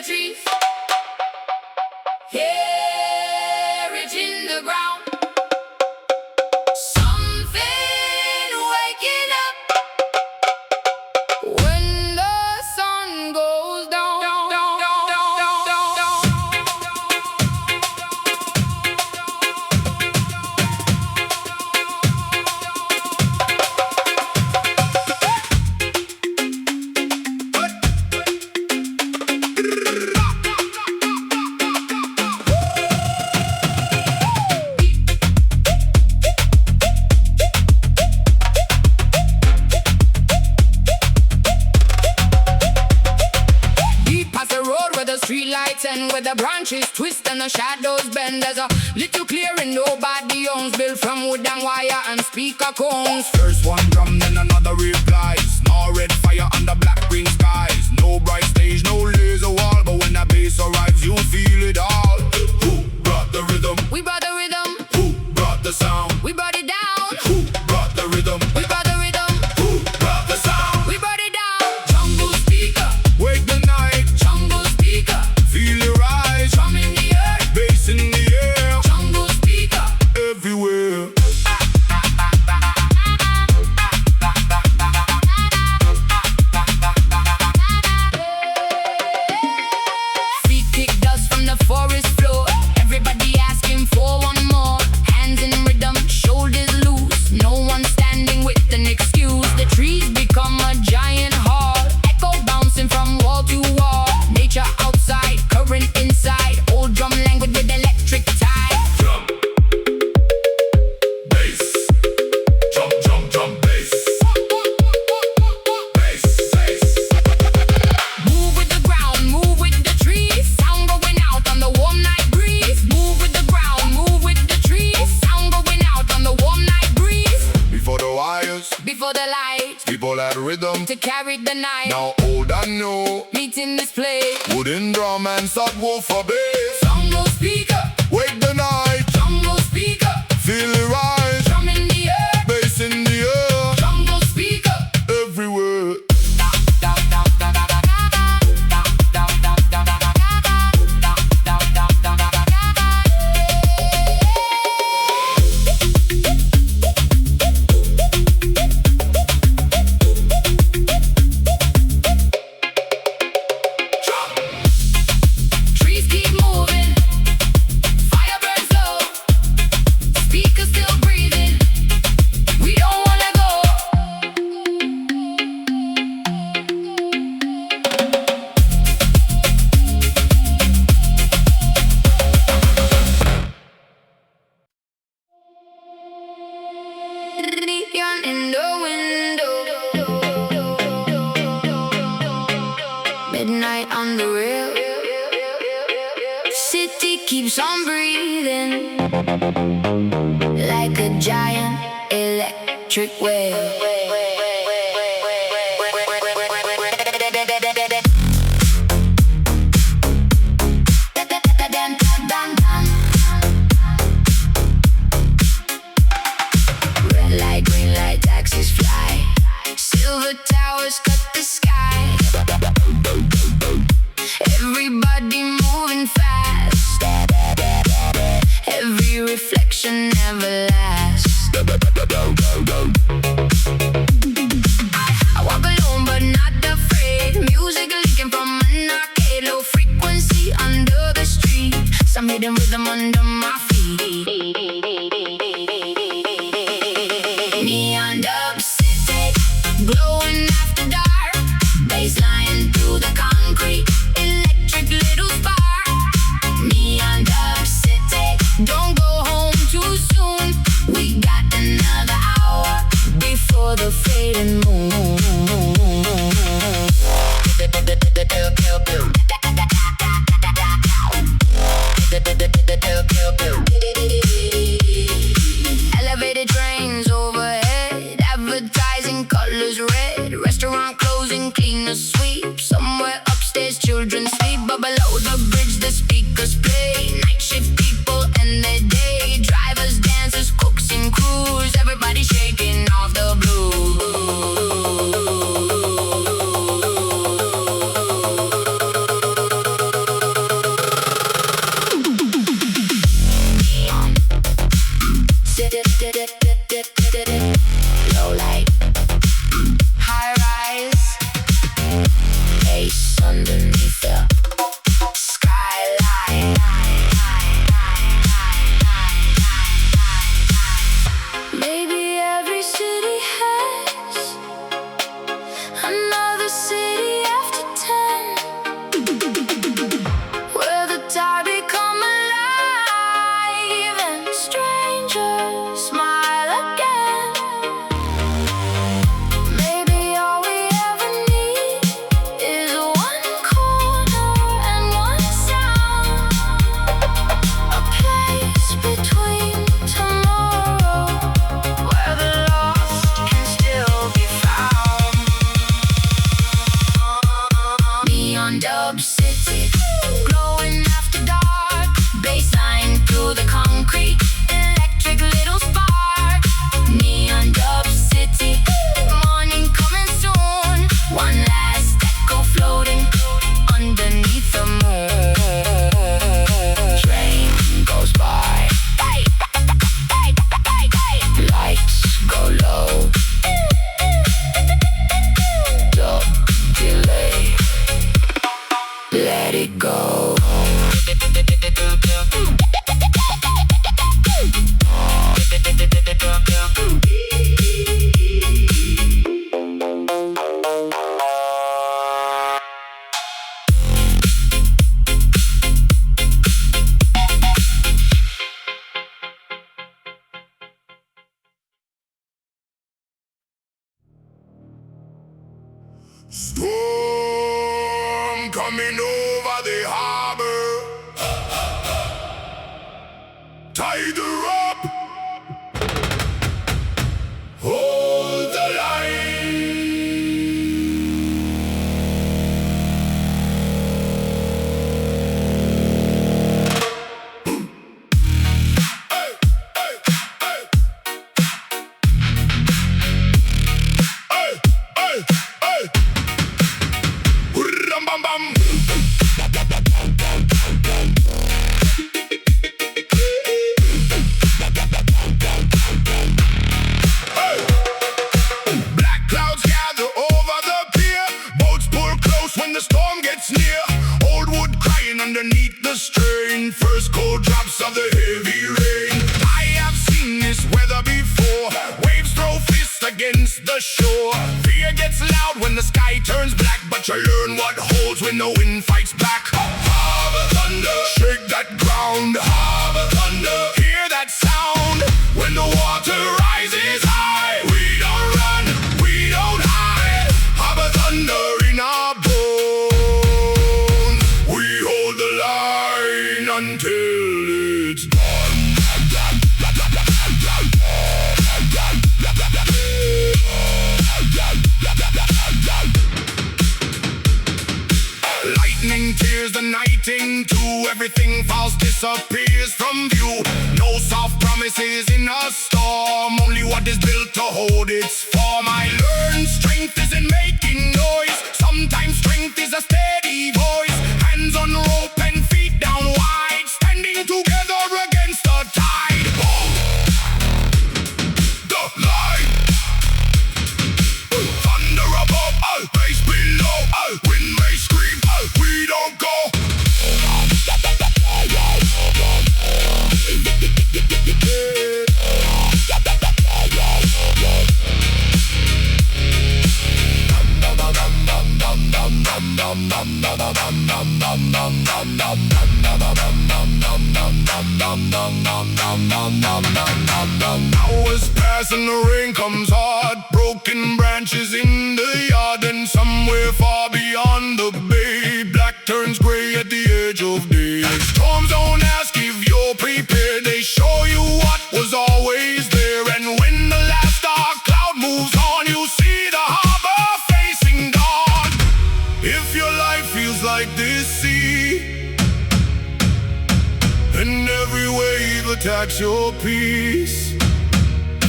the trees. Hear it in the ground. Something waking up when the sun goes down. Streetlights and where the branches twist and the shadows bend. There's a little clearing nobody owns, built from wood and wire and speaker cones. First one drum, then another replies. No red fire under black green skies. No bright stage, no laser wall, but when the bass arrives, you feel it all. Who brought the rhythm? We brought the rhythm. Who brought the sound? We brought it down. Who brought the rhythm? We brought the rhythm. Who brought the sound? We brought it down. Jungle speaker, wake the night. jungle speaker, Feel it rise. drum in the earth, Bass in the air. jungle speaker. Everywhere. Feet kick dust from the forest floor. Everybody asking for one more. Hands in rhythm, shoulders loose. No one standing with an excuse. The trees become a giant hall. Echo bouncing from wall to wall. Nature outside, current inside. Old drum language with electric tie. Drum. Bass. Jump, jump, jump, bass. Bass, bass. Move with the ground, move with the trees. Sound going out on the warm night breeze. Move with the ground, move with the trees. Sound going out on the warm night breeze. Before the wires, Before the lights, people had rhythm. to carry the night. Now old and new, Meeting this play. wooden drum and subwoofer bass. Jungle speaker, Wake the night, jungle speaker, feel it rise. drum in the air, Bass in the air, jungle speaker. everywhere. Trees keep moving, fire burns low, speakers still breathing. We don't wanna go. Neon in the window, midnight on the rail. City keeps on breathing like a giant electric wave. Red light, green light, taxis fly. Silver towers cut the sky. Everybody moving fast. Every reflection never lasts. I walk alone but not afraid. Music leaking from an arcade. Low frequency under the street. Some hidden rhythm under my feet. Neon dub city, glowing after dark. Bassline through the concrete, electric little spark. Neon dub city, don't go home too soon. We got another hour before the fading moon. Elevated trains overhead, advertising colors red. Restaurant closing, cleaners sweep. Somewhere upstairs, children sleep. But below the bridge, the speakers play. Night shift people and their day. Drivers, dancers, cooks and crews. Everybody shaking off the blues. Storm coming over the harbor. Tide her up. Hold the line. Hey, hey, hey. Hey, hey, hey. Ram bam bam. Black clouds gather over the pier. Boats pull close when the storm gets near. Old wood crying underneath the strain. First cold drops of the heavy rain. I have seen this weather before. Waves throw fists against the shore. Fear gets loud when the sky turns black, but you learn what holds when the wind fights back. Harbor thunder, shake that ground. Harbor thunder, hear that sound. When the water rises high, we don't run, we don't hide. Harbor thunder in our bones. We hold the line until it's done. Lightning tears the night into. Everything false disappears from view. No soft promises in a storm. Only what is built to hold its form. I learned strength isn't making noise. Sometimes strength is a steady voice. Hands on rope and feet down wide. Standing together against the tide. Hold the line. Thunder above, bass below. Wind may scream, we don't go. Hours pass and the rain comes hard. Broken branches in the yard, and somewhere far beyond the bay, black turns gray at the edge of day. Storms don't ask if you're prepared, they show you what was always there. And when the last dark cloud moves on, you see the harbor facing dawn. If your life feels like this sea, and every wave attacks your peace,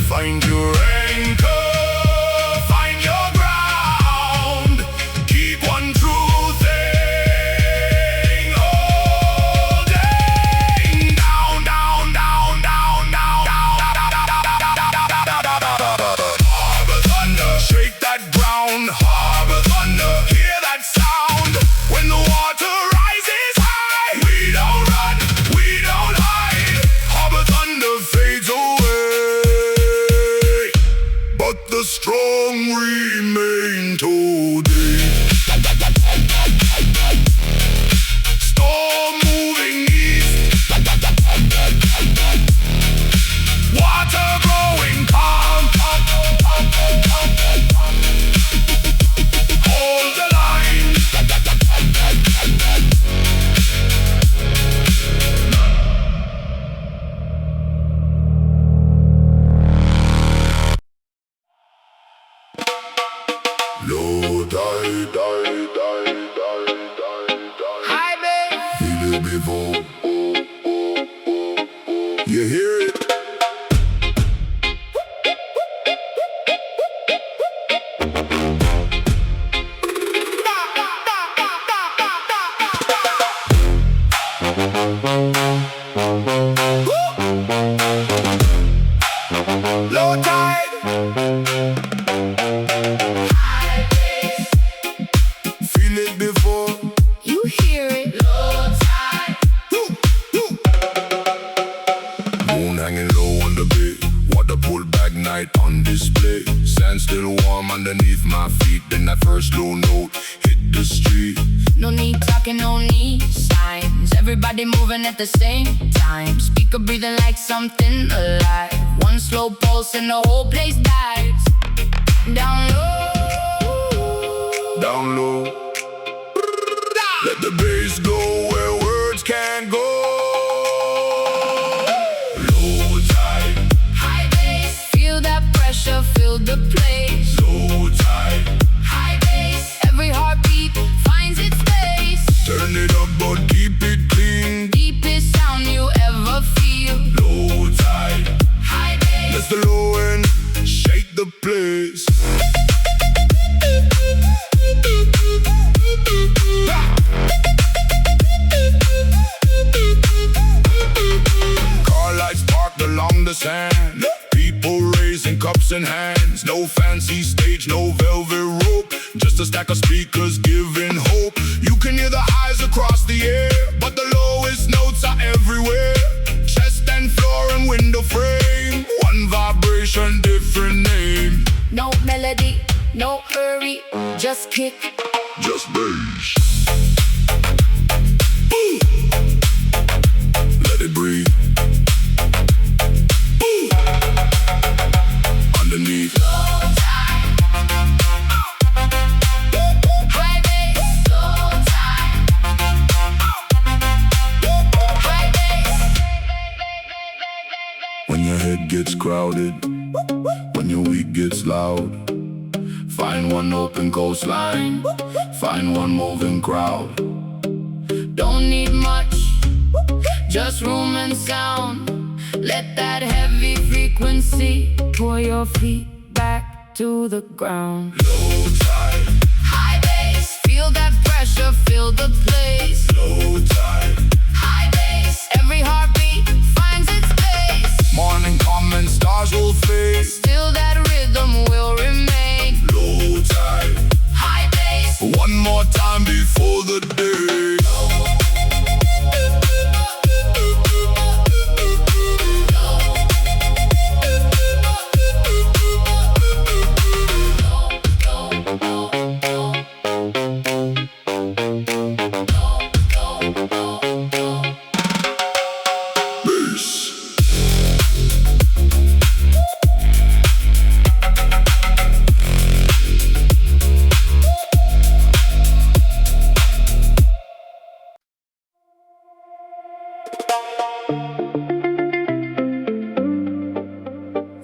find your anchor, find your ground. Keep one true thing holding. Down, down, down, down, down, down, Harbor thunder, shake that ground. Harbor thunder, hear that sound. When the water rises high, we don't run, we don't hide. Harbor thunder fades away, but the strong remain today. Storm moving east, water growing calm. Hold the line. Low tide, tide, tide, tide, tide, tide. Hi, babe. Feel it before. You hear it? Low tide. Feel it before. You hear it. Low tide. Moon hanging low on the bay. Water pull back night on display. Sand still warm underneath my feet. Then that first low note hit the street. No need talking, no need signs. Everybody moving at the same time. Speaker breathing like something alive. One slow pulse and the whole place dies. Down low. Down no fancy stage, no velvet rope, just a stack of speakers giving hope. You can hear the highs across the air, but the lowest notes are everywhere. Chest and floor and window frame, one vibration, different name. No melody, no hurry, just kick, just bass. Let it breathe. Underneath. high bass, slow time, high bass. When your head gets crowded, when your week gets loud, find one open coastline, find one moving crowd. Don't need much, just room and sound. Let that heavy frequency pull your feet back to the ground. Low tide, High bass, feel that pressure, fill the place. low tide. High bass, every heartbeat finds its place. Morning come and stars will fade. Still that rhythm will remain. Low tide. High bass, One more time before the day.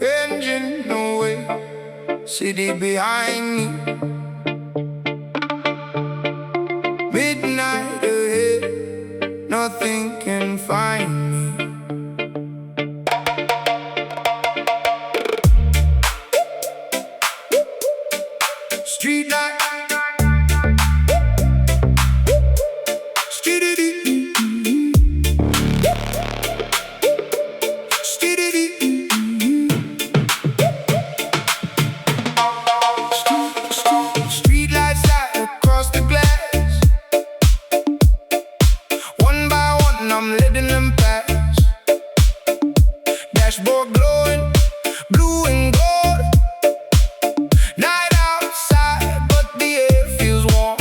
Engine away, city behind me. Midnight ahead, nothing can find me. Street light, street lights light across the glass. One by one, I'm letting them pass. Dashboard glowing, blue and gold. Night outside, but the air feels warm.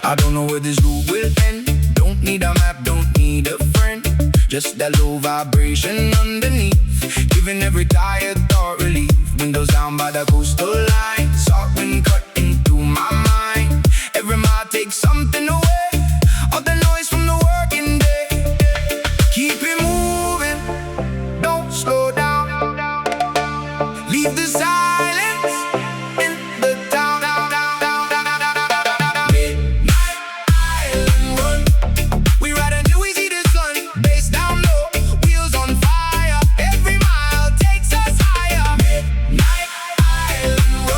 I don't know where this route will end. Don't need a map, don't need a friend. Just that low vibration underneath, giving every tired thought relief. Windows down by the coastal line, soft wind cutting through my mind. Every mile takes something away, all the noise from the working day. Keep it moving, don't slow down. Leave the silence in the town. Midnight Island run, we ride until we see the sun. Bass down low, wheels on fire. Every mile takes us higher. Midnight Island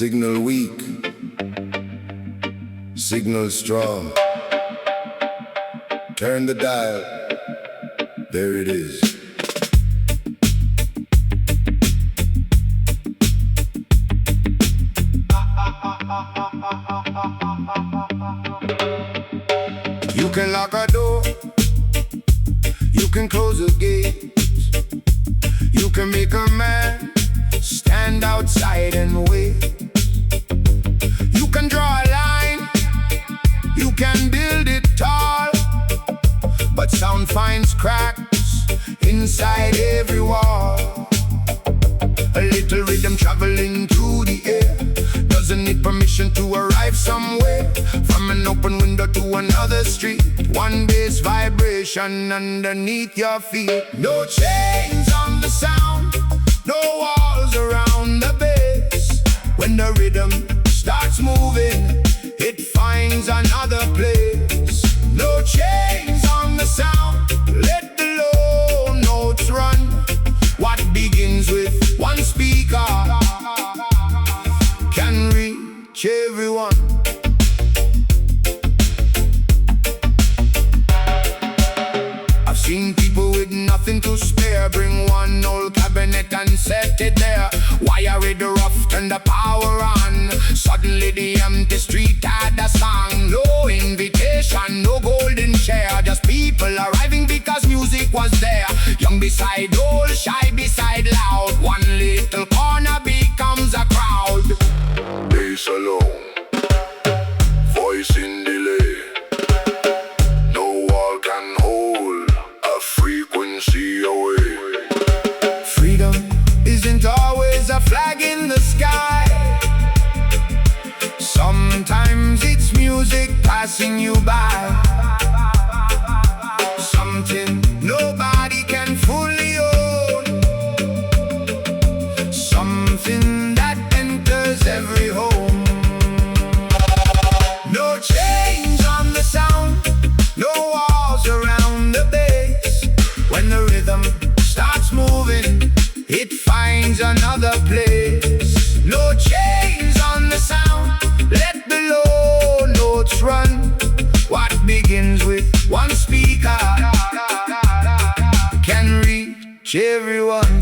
Signal weak, signal strong. Turn the dial, there it is. You can lock a door, you can close a gate, you can make a man stand outside and wait. You can draw a line, you can build it tall, but sound finds cracks inside every wall. A little rhythm traveling through the air doesn't need permission to arrive somewhere. From an open window to another street, one bass vibration underneath your feet. No chains on the sound, no walls around the bass. When the rhythm starts moving, it finds another place. No chains on the sound, let the low notes run. What begins with one speaker can reach everyone. I've seen people with nothing to spare bring one old cabinet and set it there. Wire it rough, turn the power on. Suddenly the empty street had a song. No invitation, no golden chair, just people arriving because music was there. Young beside old, shy beside loud. One little corner becomes a crowd. Bass alone, voice in delay. No wall can hold a frequency away. Freedom isn't always a flag in the sky. Sometimes it's music passing you by. Something nobody can fully own. Something that enters every home. No chains on the sound, no walls around the bass. When the rhythm starts moving, it finds another place. No chains on the sound, let the low notes run. What begins with one speaker can reach everyone.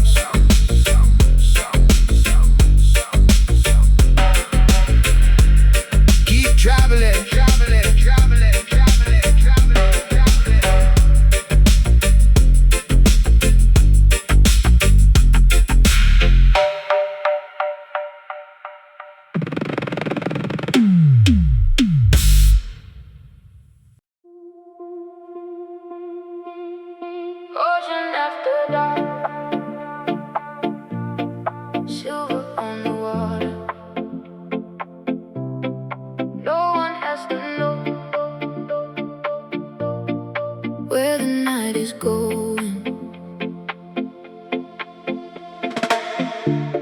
Keep traveling, traveling, traveling, traveling, traveling, traveling. Ocean after dark, silver on the water. No one has to know where the night is going.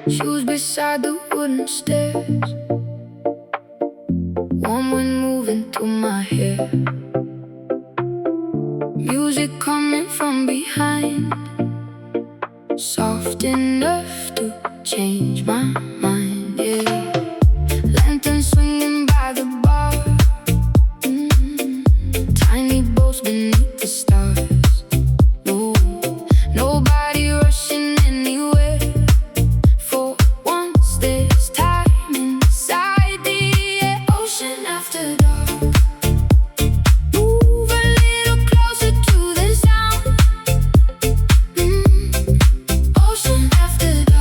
Shoes beside the wooden stairs, warm wind moving through my hair. Music coming from behind, soft enough to change my mind, yeah. Lantern swinging by the bar, tiny boats beneath the stars. No, nobody rushing anywhere. For once there's time inside the ocean after dark. Ocean after dark.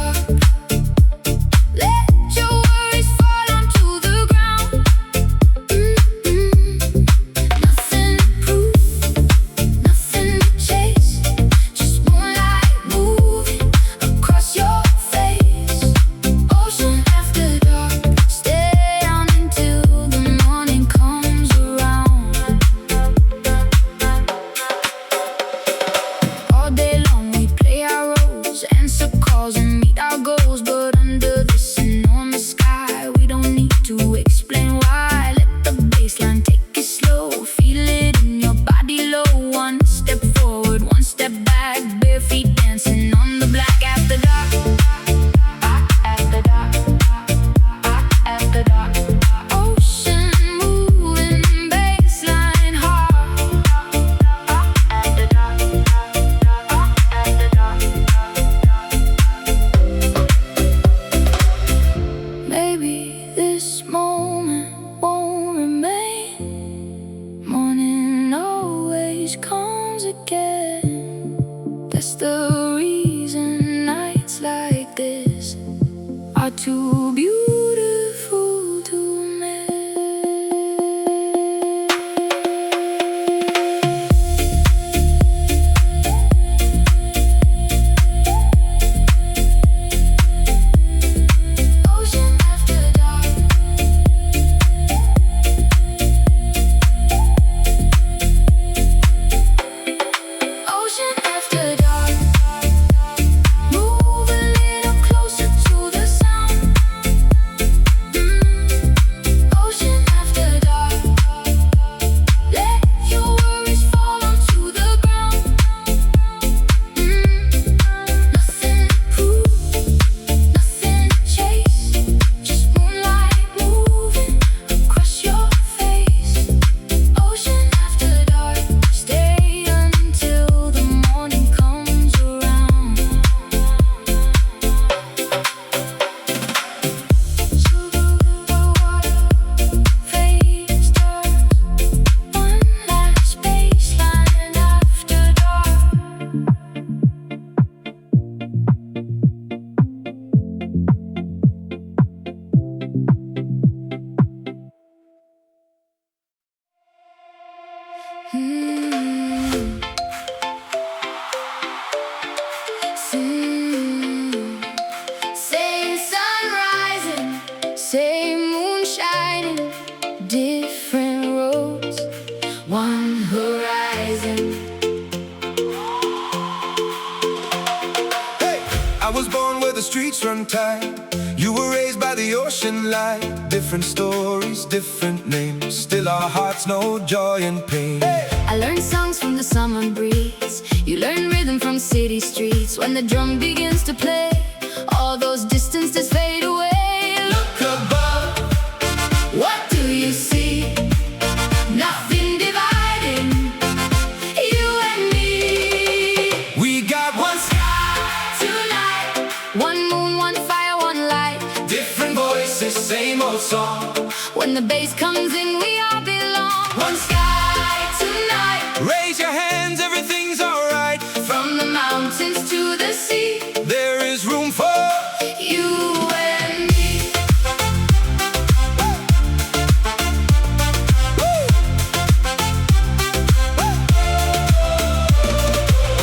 the reason nights like this are too beautiful to miss. Ocean after dark. Ocean after dark. Move a little closer to the sound. Ocean after dark. Let your worries fall onto the ground. Nothing to prove, nothing to chase. Just moonlight moving across your face. Ocean after dark. Stay until the morning comes around. Fading stars, one last baseline after dark. Same sun rising, same moon shining, different roads, one horizon. Hey, I was born where the streets run tight. You were raised by the ocean light. Different stories, different names. Still our hearts know joy and pain. I learned songs from the summer breeze. You learn rhythm from city streets. When the drum begins to play, all those distances fade away. Look above, what do you see? Nothing dividing you and me. We got one sky, Tonight, one moon, one fire, one light. different voices, same old song. When the bass comes in, we all belong. One sky tonight. Raise your hands, everything's alright. From the mountains to the sea, There is room for you and me.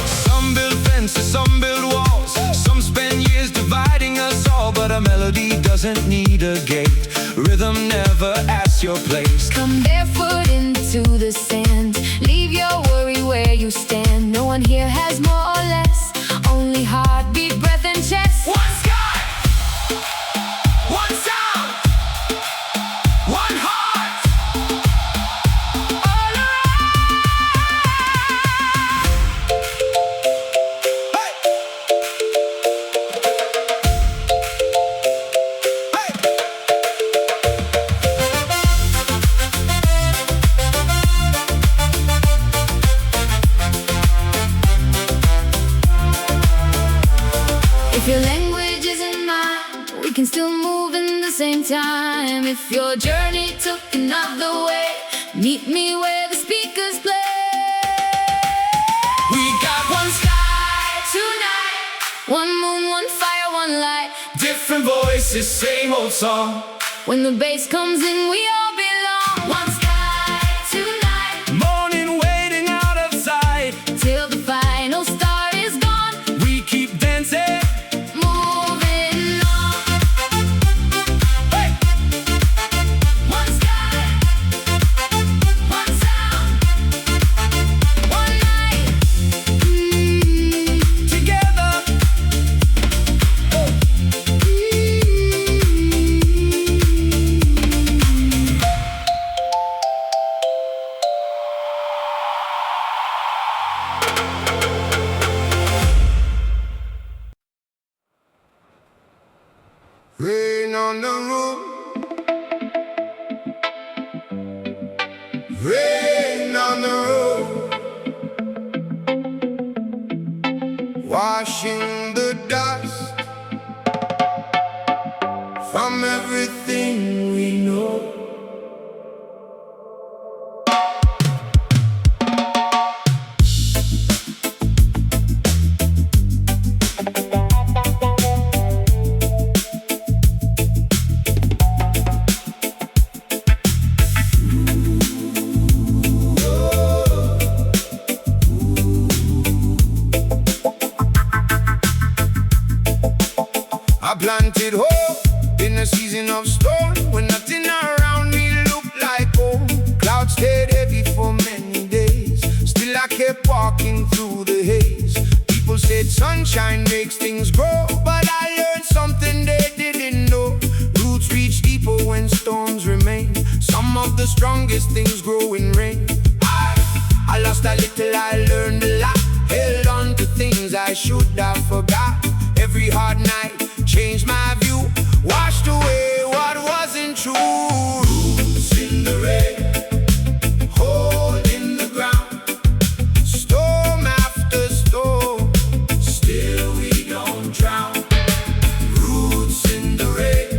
some build fences, some build walls. Some spend years dividing us all. But a melody doesn't need a gate. Rhythm never asks your place. Come barefoot into the sand. Leave your worry where you stand. No one here has more or less. Only heartbeat, breath, and chest. One sky, one sound, one heart. All If your language isn't mine, we can still move in the same time. If your journey took another way, meet me where the speakers play. We got one sky, Tonight, one moon, one fire, one light. different voices, same old song. When the bass comes in, we all belong. One sky tonight, Morning waiting out of sight. till the final star is gone. We keep dancing. Moving on. Hey! One sky, one sound, one night. Together. Rain on the roof, rain on the roof, washing the dust from everything we know. planted hope in a season of storm, when nothing around me looked like home. Clouds stayed heavy for many days, still I kept walking through the haze. People said sunshine makes things grow, but I learned something they didn't know. Roots reach deeper when storms remain. Some of the strongest things grow in rain. I lost a little, I learned a lot. Held on to things I should have forgot. Every hard night changed my view, washed away what wasn't true. Roots in the rain, hole in the ground, storm after storm, still we don't drown. Roots in the rain,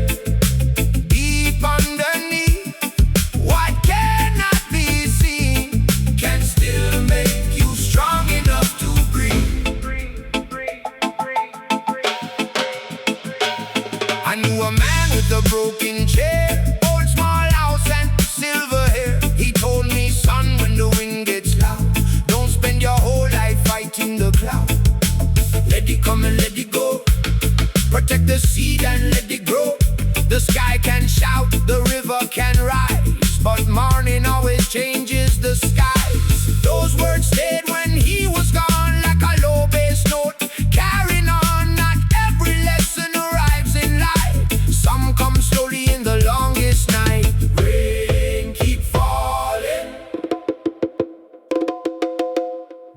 deep underneath, what cannot be seen can still make you strong enough to breathe. I knew a man with a broken chair, old small house and silver hair. He told me, son, when the wind gets loud, don't spend your whole life fighting the cloud. Let it come and let it go. Protect the seed and let it grow. The sky can shout, the river can rise, but morning always changes the skies. Those words stayed when he was gone, like a low bass note, carrying on. Not every lesson arrives in life. Some come slowly in the longest night. Rain keep falling,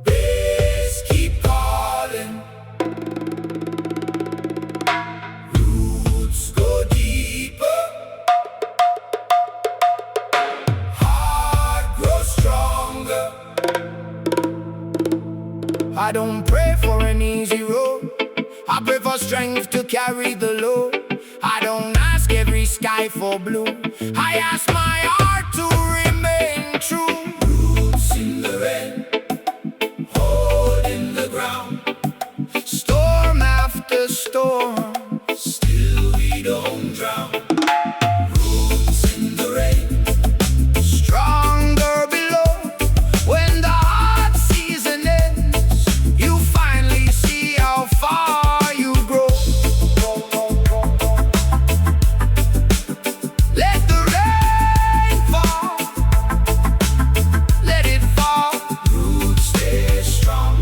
bass keep calling. Roots go deeper, heart grows stronger. I don't pray for an easy road, I pray for strength to carry the load. I don't ask every sky for blue, I ask my heart to remain true. Roots in the rain, hold in the ground, storm after storm, still we don't drown. Roots in the rain, stronger below. When the hot season ends, you finally see how far you grow. Let the rain fall, let it fall. Roots stay strong.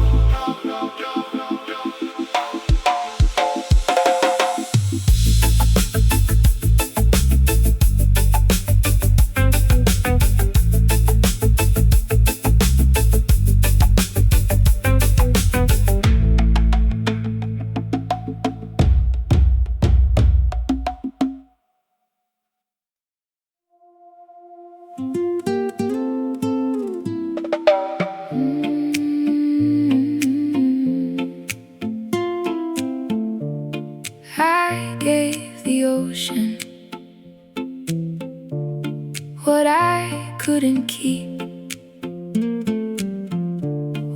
I gave the ocean what I couldn't keep.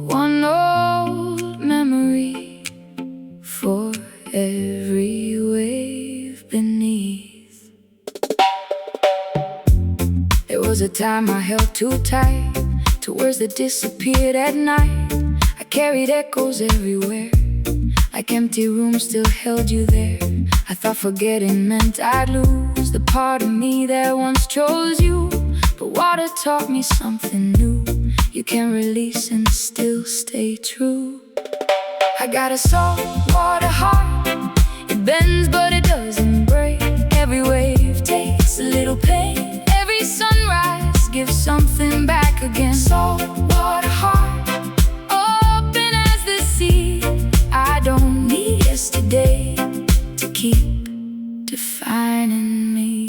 One old memory for every wave beneath. There was a time I held too tight to words that disappeared at night. I carried echoes everywhere, like empty rooms still held you there. I thought forgetting meant I'd lose the part of me that once chose you. But water taught me something new. You can release and still stay true. I got a saltwater heart. It bends but it doesn't break. Every wave takes a little pain. Every sunrise gives something back again. Saltwater heart, open as the sea. I don't need yesterday to keep defining me.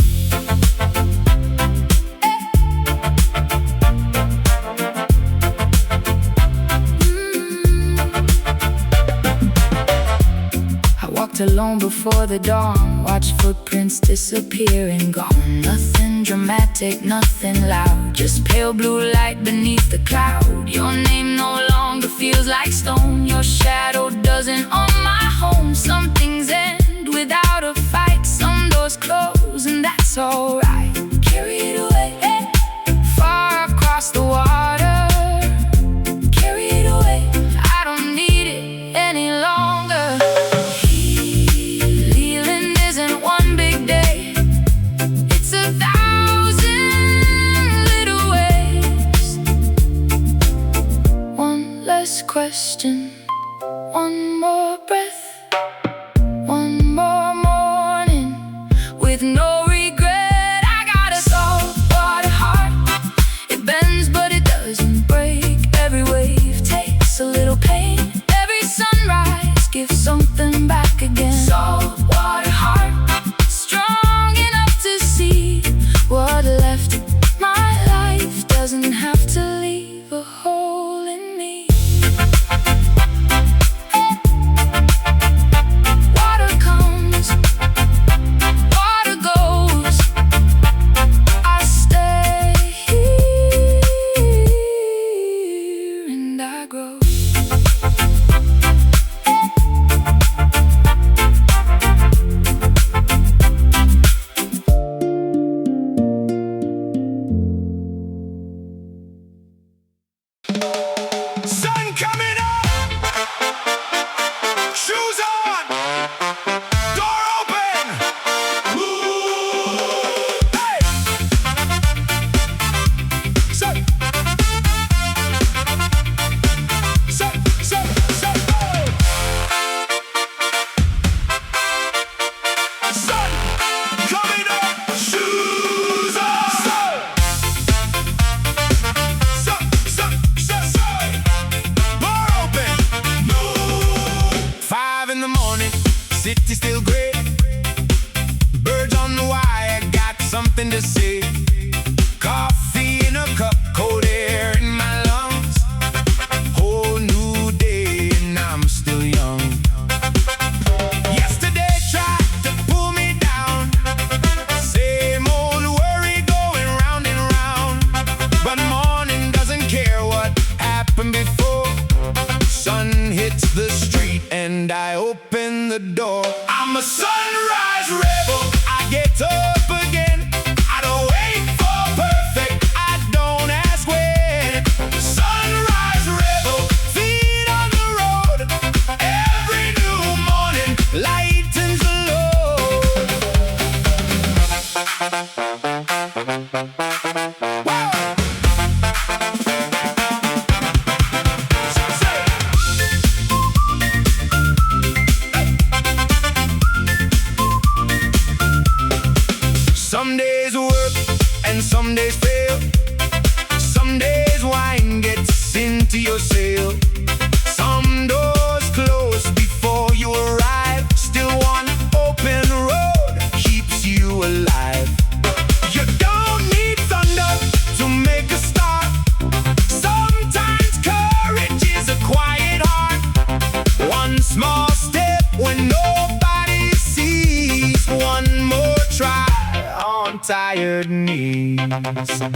I walked alone before the dawn, watched footprints disappear and gone. Nothing dramatic, nothing loud, just pale blue light beneath the cloud. Your name no longer feels like stone. Your shadow doesn't own my home. Some things end without a fight. Some doors close and that's alright. Carry it away, far across the water. Carry it away, I don't need it any longer. Healing last question. One more breath, one more morning with no regret. I got a saltwater heart. It bends but it doesn't break. Every wave takes a little pain. Every sunrise gives something back again. Saltwater heart, strong enough to see what left. My life doesn't have to leave a hole in me. Water comes, water goes. I stay here and I grow. Sun coming up, shoes on, door open. Ooh, hey! Sun, sun, sun, sun, oh! Sun coming up, shoes on. Sun, sun, sun, sun. Door open. Move. 5 in the morning, city still gray. Birds on the wire, got something to say. Coffee in a cup, cold air in my lungs. Whole new day and I'm still young. Yesterday tried to pull me down. Same old worry going round and round. But morning doesn't care what happened before. Sun hits the street and I open the door. I'm a sunrise rebel. I get up again. I don't wait for perfect. I don't ask when. Sunrise rebel, feet on the road. Every new morning lightens the load. Whoa! Some days work and some days fail. Some days wine gets into your sail. Some doors close before you arrive. Still one open road keeps you alive. You don't need thunder to make a start. Sometimes courage is a quiet heart. One small step when nobody sees. One more try on tired knees.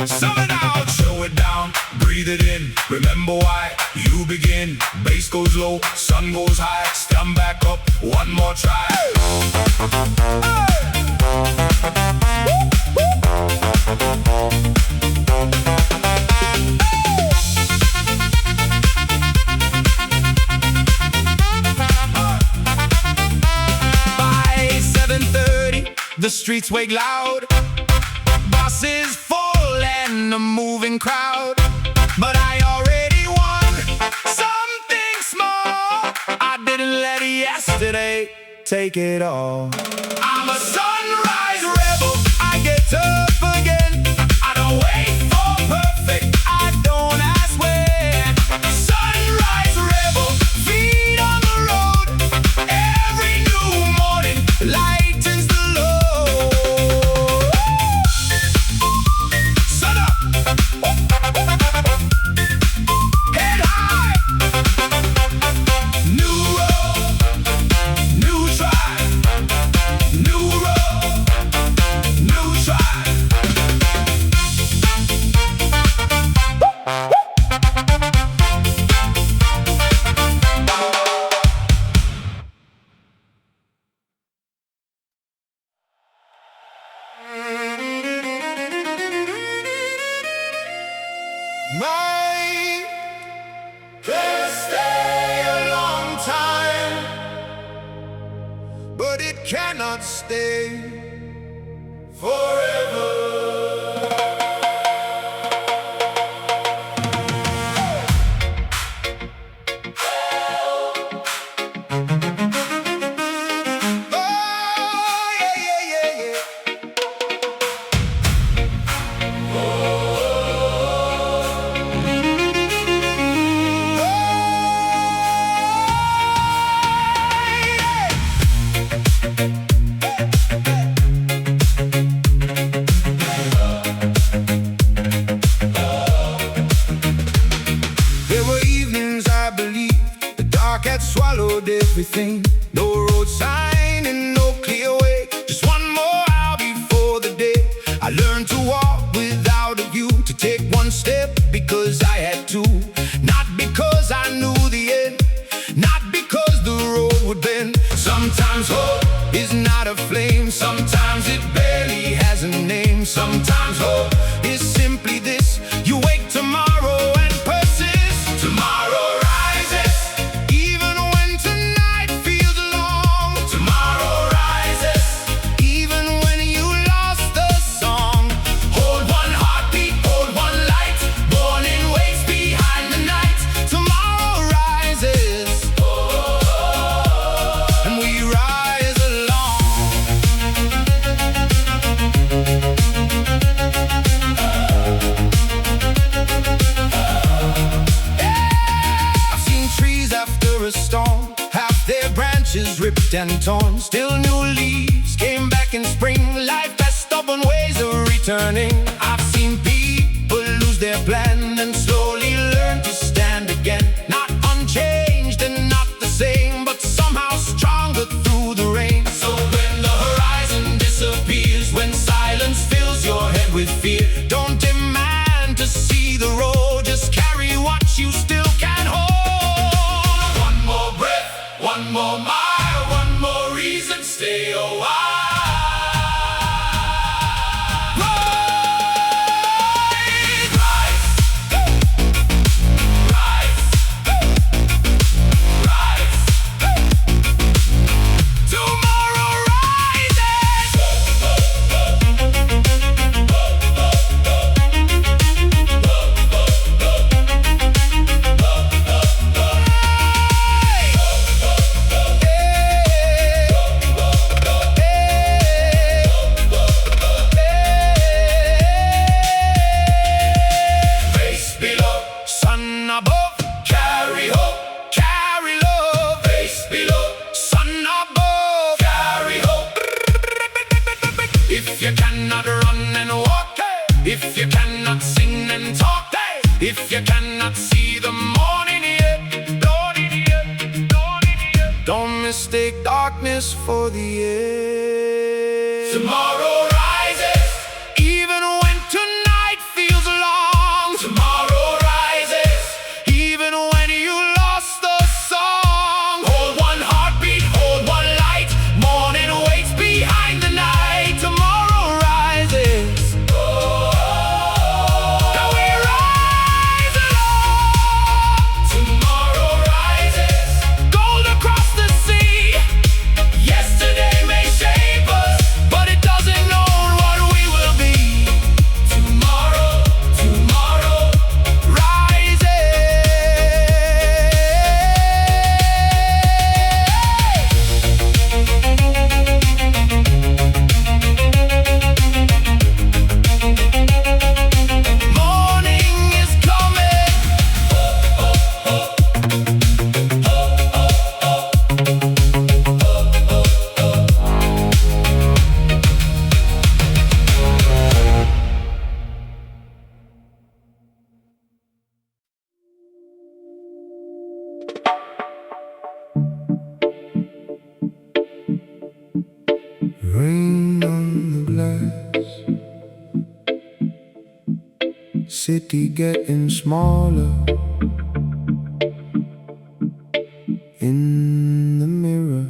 Sum it out, show it down, breathe it in. Remember why you begin. Bass goes low, sun goes high. Stand back up, one more try. Hey! Woo, woo. By 7:30, the streets wake loud. Buses full and a moving crowd. But I already won something small. I didn't let yesterday take it all. I'm a sunrise rebel. I get up again. I don't wait for perfect. I don't ask when. Sunrise rebel, feet on the road. Every new morning lightens the load. Sun up, head high. New road, new try. New road, new try. Might can stay a long time, but it cannot stay forever. followed everything. No road sign and no clear way. Just one more hour before the day. I learned to walk without a view, to take one step because I had to. Not because I knew the end, not because the road would bend. Sometimes hope is not a flame, sometimes it barely has a name. Sometimes hope is simply this: you wake tomorrow and persist. Tomorrow rises, even when tonight feels long. Tomorrow rises, even when you lost the song. Hold one heartbeat, hold one light. Morning waits behind the night. Tomorrow rises, and we rise along. I've seen trees after a storm, half their branches ripped and torn. Still new leaves came back in spring. Life has stubborn ways of returning. I've seen people lose their plan and slowly learn to stand again. Not unchanged and not the same, but somehow stronger through the rain. So when the horizon disappears, when silence fills your head with fear, don't demand to see the road, just carry what you still can hold. One more breath, one more mile, one more reason, stay a while. If you cannot run and walk, if you cannot sing and talk, if you cannot see the morning yet, don't mistake darkness for the end. Tomorrow rises, even when tonight feels long. Tomorrow rises, even when you lost the song. Hold one heartbeat, hold one light. Morning waits behind the night. Tomorrow rises, now we rise along. Tomorrow rises, gold across the sea. Yesterday may shape us, but it doesn't know what we will be. Tomorrow, tomorrow rises. Morning is coming. Rain on the glass, city getting smaller. In the mirror,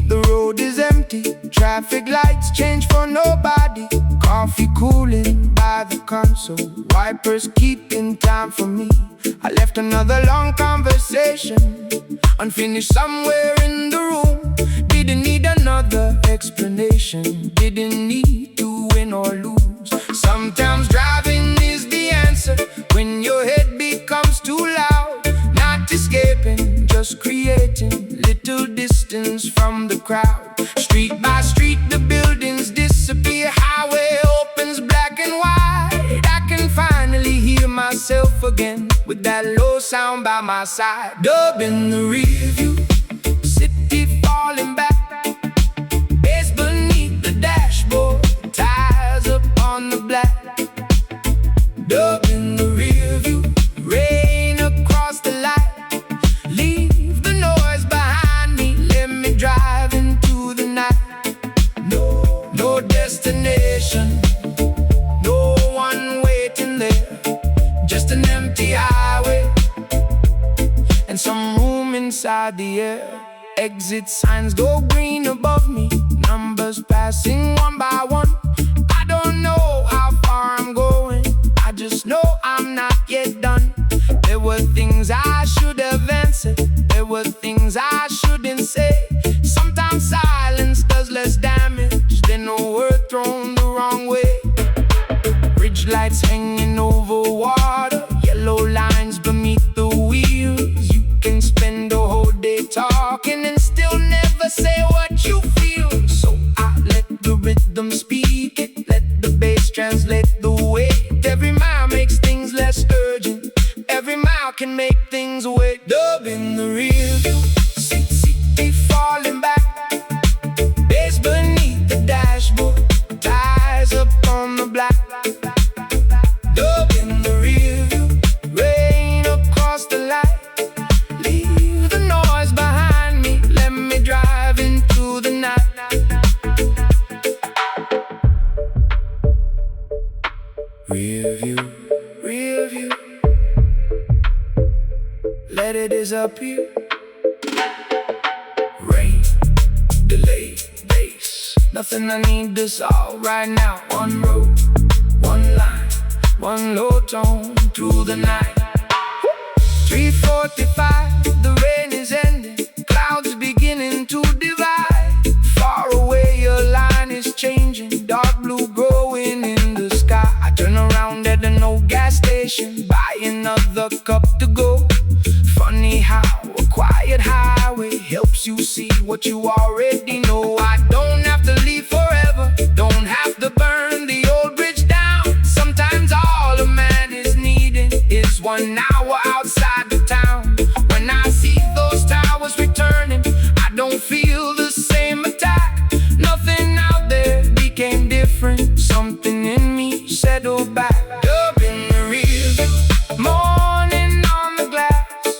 the road is empty. Traffic lights change for nobody. Coffee cooling by the console. Wipers keeping time for me. I left another long conversation unfinished somewhere in the room. Didn't need another explanation. Didn't need to win or lose. Sometimes driving is the answer when your head becomes too loud. Not escaping, just creating little distance from the crowd. Street by street, the building with that low sound by my side. Dub in the rear view, city falling back, bass beneath the dashboard, tires up on the black. Dub in the rear view, rain across the light, leave the noise behind me, let me drive into the night. No destination, no one waiting there, just an empty highway and some room inside the air. Exit signs go green above me, numbers passing one by one. I don't know how far I'm going, I just know I'm not yet done. There were things I should have answered, there were things I shouldn't say. Sometimes silence does less damage than a word thrown the wrong way. Bridge lights hanging over water, yellow lines beneath the wheels. You can spend a whole day talking and still never say what you feel. So I let the rhythm speak it, let the bass translate the weight. Every mile makes things less urgent, every mile can make things wait. Dub in the rear view, city falling back, bass beneath the dashboard, tires up on the black. Dub in the rear view, rain across the light, leave the noise behind me, let me drive into the night. Rear view, let it disappear. Rain, delay, bass, nothing I need to solve right now. One road, one line, one low tone through the night. 3:45, the rain is ending, clouds beginning to divide. Far away your line is changing, dark blue growing in the sky. I turn around at an old gas station, buy another cup to go. Funny how a quiet highway helps you see what you already know. I don't have to leave forever, don't have to burn the old bridge down. Sometimes all a man is needing is 1 hour outside the town. When I see those towers returning, I don't feel the same attack. Nothing out there became different, something in me settled back. Up in the rear view, morning on the glass,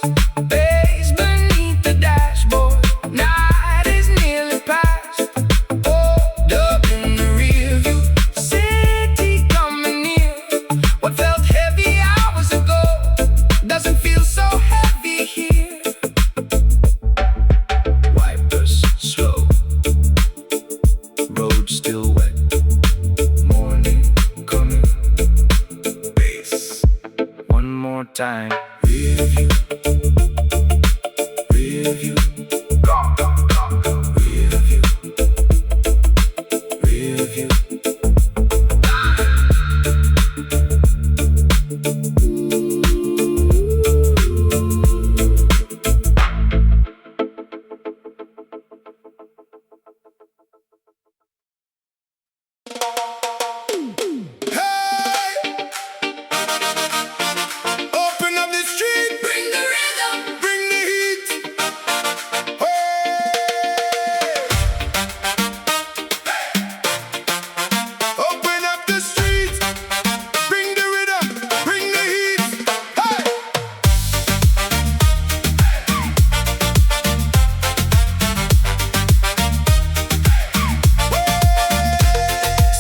bass beneath the dashboard, night is nearly past. Oh, up in the rear view, city coming near. What felt heavy hours ago doesn't feel so heavy here. Wipers slow, road still wet, morning coming, bass one more time. Rear view, rear view, rear view, rear view. Hey! Open up the street, Bring the rhythm, bring the heat. Hey! Open up the street, bring the rhythm, bring the heat. Hey!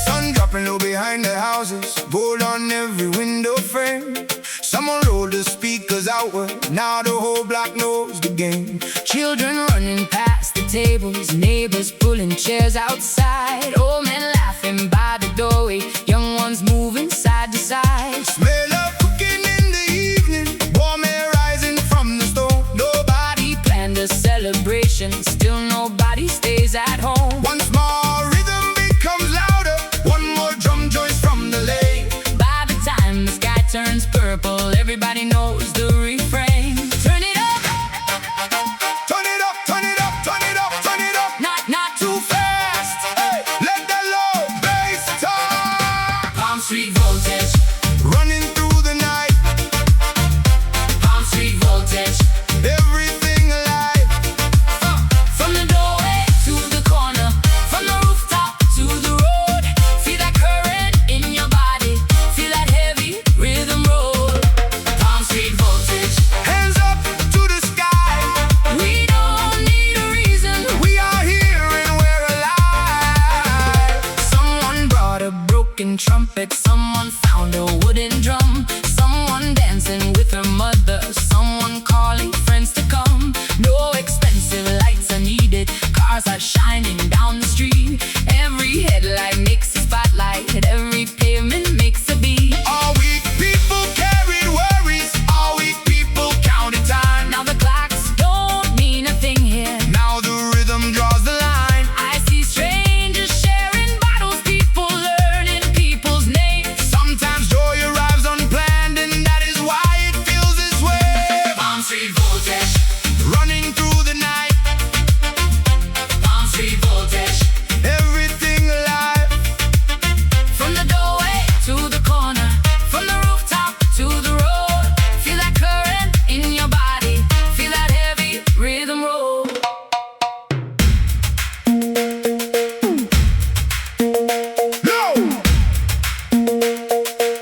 Sun dropping low behind the houses, gold on every window frame. Someone rolled the speakers outward, now the whole block knows the game. children running past the tables, neighbors pulling chairs outside, old men laughing by the doorway, young ones moving side to side. Smell of cooking in the evening, warm air rising from the stove. Nobody planned a celebration, still nobody stays at home. One small rhythm becomes louder, one more drum joins from the lane. By the time the sky turns purple, everybody knows the refrain. Turn it up, Turn it up, turn it up, turn it up, turn it up. not too fast. Hey, let the low bass talk. Palm Street voltage, Running through the night, wooden trumpet. Someone found a wooden drum. Someone dancing with her mother. Someone calling friends to come. No expensive lights are needed. Cars are shining down the street. Every headlight makes a spotlight. Every pavement makes a beat. All week people carried worries. All week people counted time. Now the clocks don't mean a thing here. Now the rhythm draws the line. I see strangers sharing bottles. People learning people's names. Sometimes joy arrives unplanned, and that is why it feels this way. Palm Street voltage. Running through the night, Palm Street voltage. everything alive. From the doorway to the corner, from the rooftop to the road. Feel that current in your body. Feel that heavy rhythm roll. No!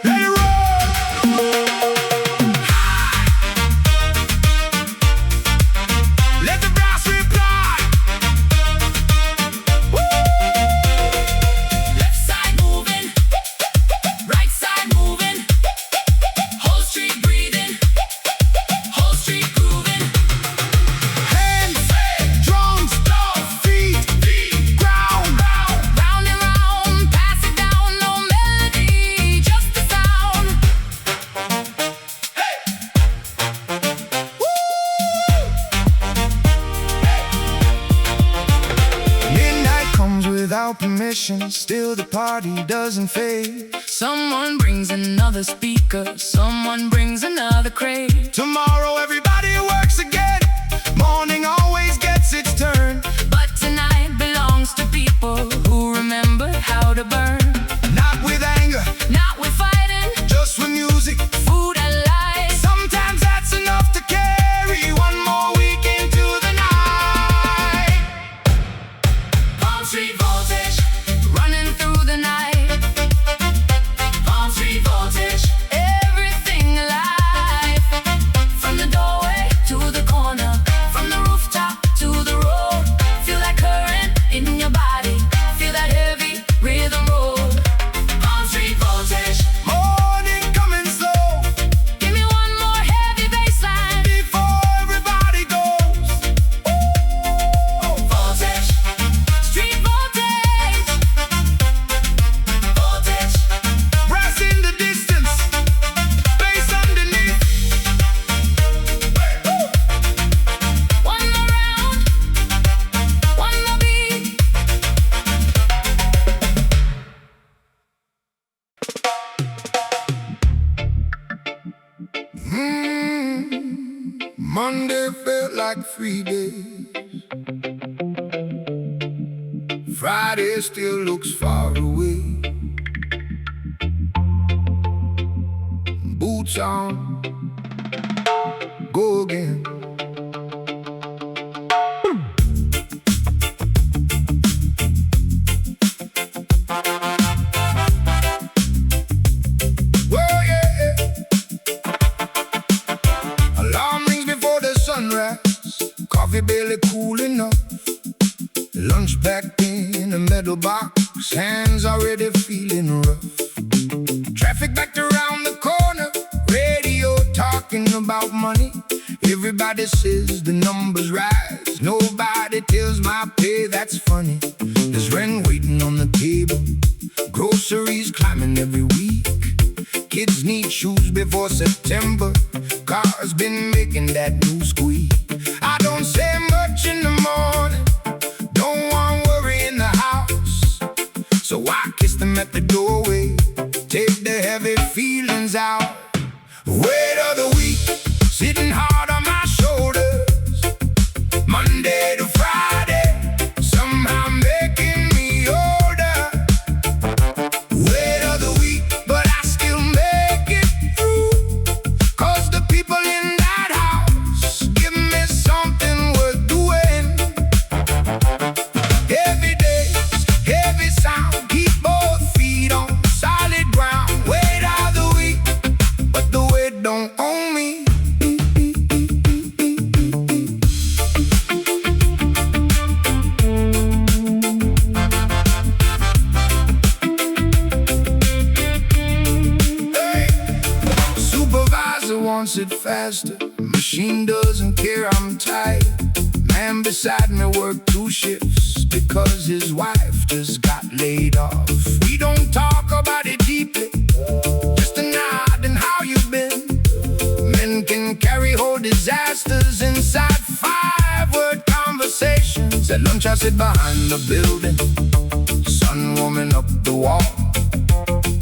Let it roll! Let the brass reply. Left side moving, right side moving. Whole street breathing, whole street grooving. Hands, drums, feet, ground. Round and round, pass it down. No melody, just the sound. Midnight comes without permission, still the party doesn't fade. Someone brings another speaker, someone brings another crate. Tomorrow everybody works again. Morning always gets its turn. But tonight belongs to people who remember how to burn. Not with anger, Not with fighting, just with music. food and light. Sometimes that's enough to carry one more week into the night. Palm Street voltage, running through the night. Palm Street voltage, everything alive. From the doorway to the corner, from the rooftop to the road. Feel that current in your body. Feel that heavy rhythm roll. Palm Street voltage, Morning coming slow give me one more heavy bassline. before everybody goes. Voltage, street voltage, voltage. Brass in the distance, bass underneath. One more round, one more beat. Monday felt like 3 days. Friday still looks far away. Boots on, go again. Whoa, yeah. Alarm rings before the sunrise. Coffee barely cool enough. Lunch back in a metal box. Hands already feeling rough. Traffic backed around the corner. Radio talking about money. Everybody says the numbers rise. Nobody tells my pay, that's funny. There's rent waiting on the table. Groceries climbing every week. Kids need shoes before September. Cars been making that new squeak. I don't say much in the morning. Don't want worry in the house. So I kiss them at the doorway. Take the heavy feelings out. Weight of the week sitting hard on my shoulders. Monday to Friday, somehow making me older. Weight of the week, but I still make it through. 'Cause the people in that house give me something worth doing. wants it faster. Machine doesn't care, I'm tired. Man beside me worked 2 shifts because his wife just got laid off. We don't talk about it deeply, just a nod and how you been. Men can carry whole disasters inside 5-word conversations. At lunch I sit behind the building, sun warming up the wall.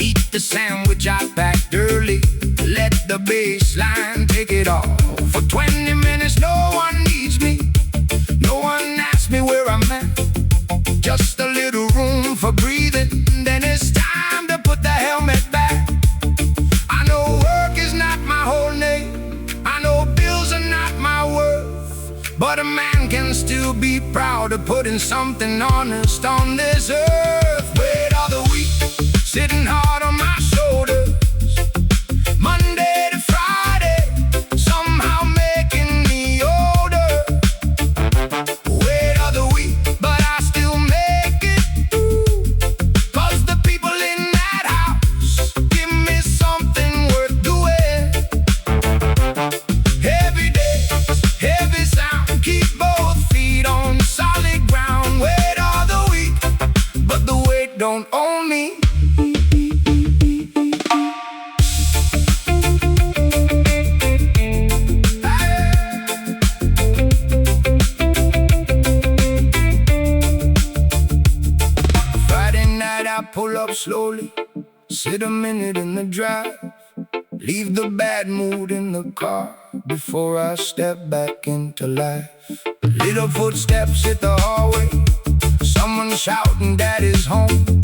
Eat the sandwich I packed early, let the bassline take it all. For 20 minutes no one needs me, no one asks me where I'm at. Just a little room for breathing, then it's time to put the helmet back. I know work is not my whole name, I know bills are not my worth, but a man can still be proud of putting something honest on this earth. Weight of the week, sitting hard on my shoulders, Monday to Friday, somehow making me older. Weight of the week, but I still make it through, 'cause the people in that house give me something worth doing. Heavy days, heavy sound, keep both feet on solid ground. Weight of the week, but the weight don't own me. I pull up slowly, sit a minute in the drive, leave the bad mood in the car before I step back into life. Little footsteps hit the hallway, someone shouting daddy's home,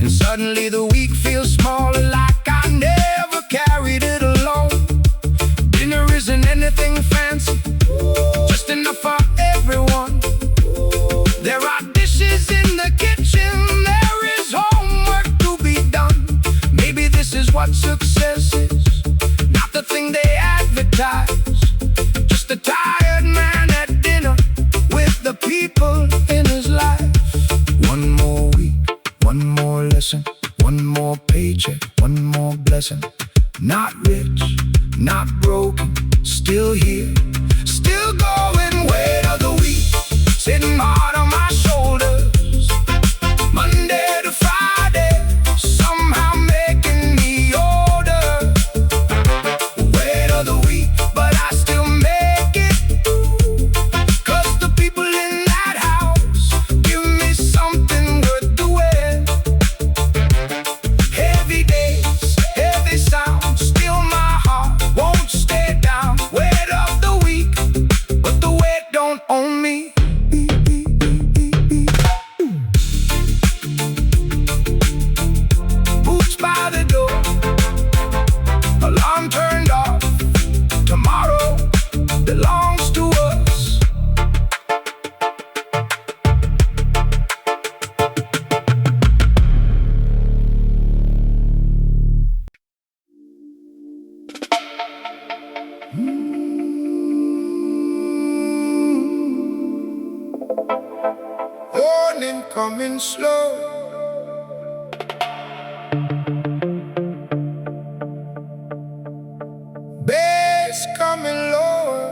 and suddenly the week feels smaller, like I never carried it alone. Dinner isn't anything fancy, just enough for everyone. There are dishes in the kitchen, there is homework to be done. Maybe this is what success is, not the thing they advertise. Just a tired man at dinner with the people in his life. One more week, one more lesson, one more paycheck, one more blessing. Not rich, not broken, still here, still going. Weight of the week, sitting hard on my shoulders, Monday to Friday, somehow making me older. Weight of the week, but I still make it through, 'cause the people in that house give me something worth doing. Heavy days, heavy sound, still my heart won't stay down. Weight of the week, but the weight don't own me. Boots by the door, alarm turned off, tomorrow belongs to us. Morning coming slow, bass coming lower.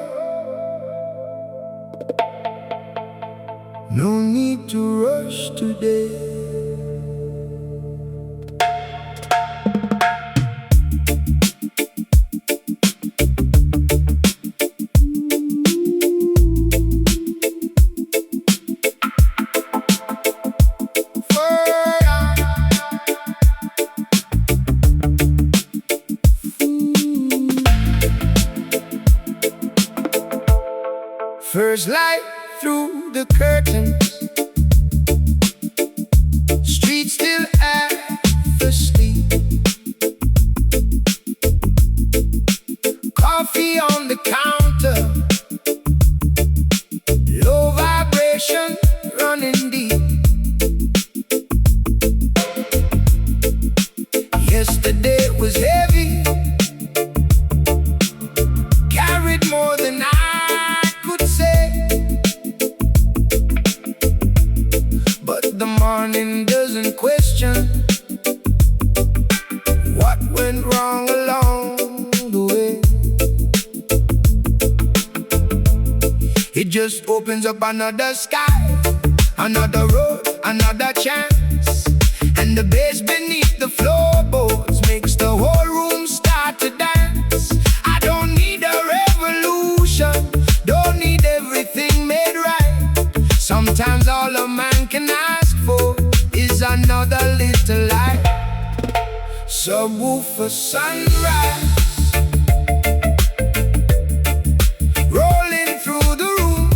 No need to rush today. First light through the curtains, street still half asleep. Coffee on the counter, low vibration running deep. Yesterday was heavy, carried more than I could say. But the morning doesn't question what went wrong along the way. just opens up another sky, another road, another chance. And the bass beneath the floorboards makes the whole room start to dance. I don't need a revolution, don't need everything made right. Sometimes all a man can ask for is another little light. Subwoofer sunrise, rolling through the room,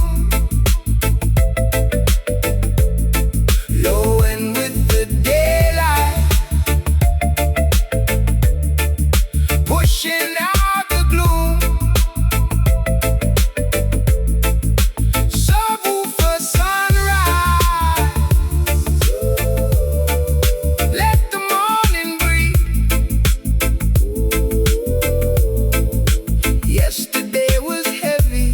low end with the daylight, pushing out the gloom. Subwoofer sunrise, let the morning breathe. Yesterday was heavy,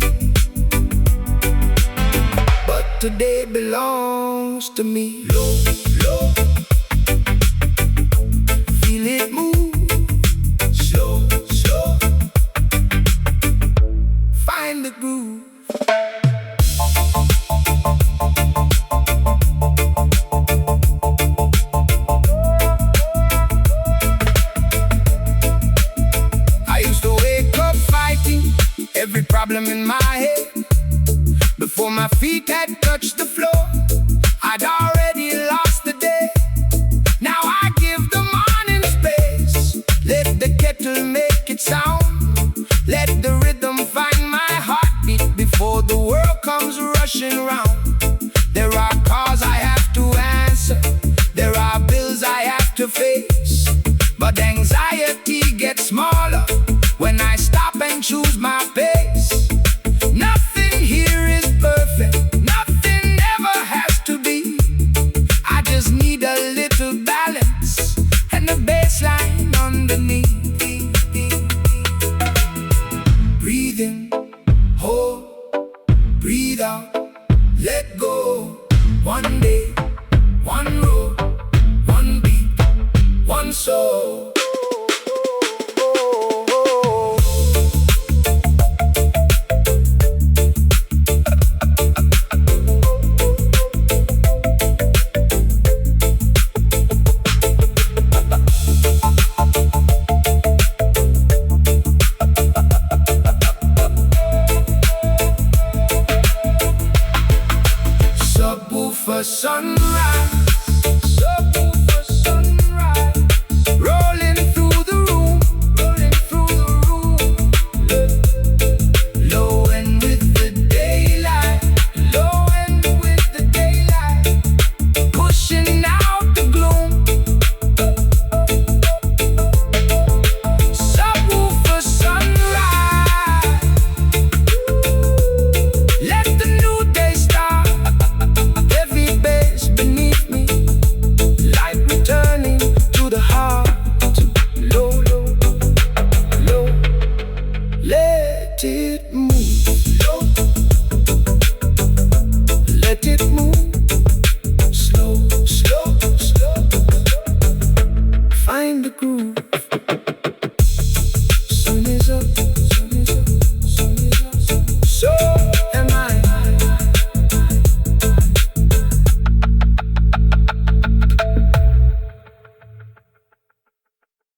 but today belongs to me. Low, low, feel it move. Slow, slow, find the groove. I used to wake up fighting every problem in my head. Before my feet had touched the floor, I'd already lost the day. Now I give the morning space, let the kettle make it sound, let the rhythm find my heartbeat before the world comes rushing round. There are calls I have to answer, there are bills I have to face, but anxiety gets smaller when I stop and choose my pace. Nothing here is perfect, nothing ever has to be. I just need a little balance and a bassline underneath. Breathe in, hold, breathe out, let go. One day, one road, one beat, one soul. Subwoofer sunrise,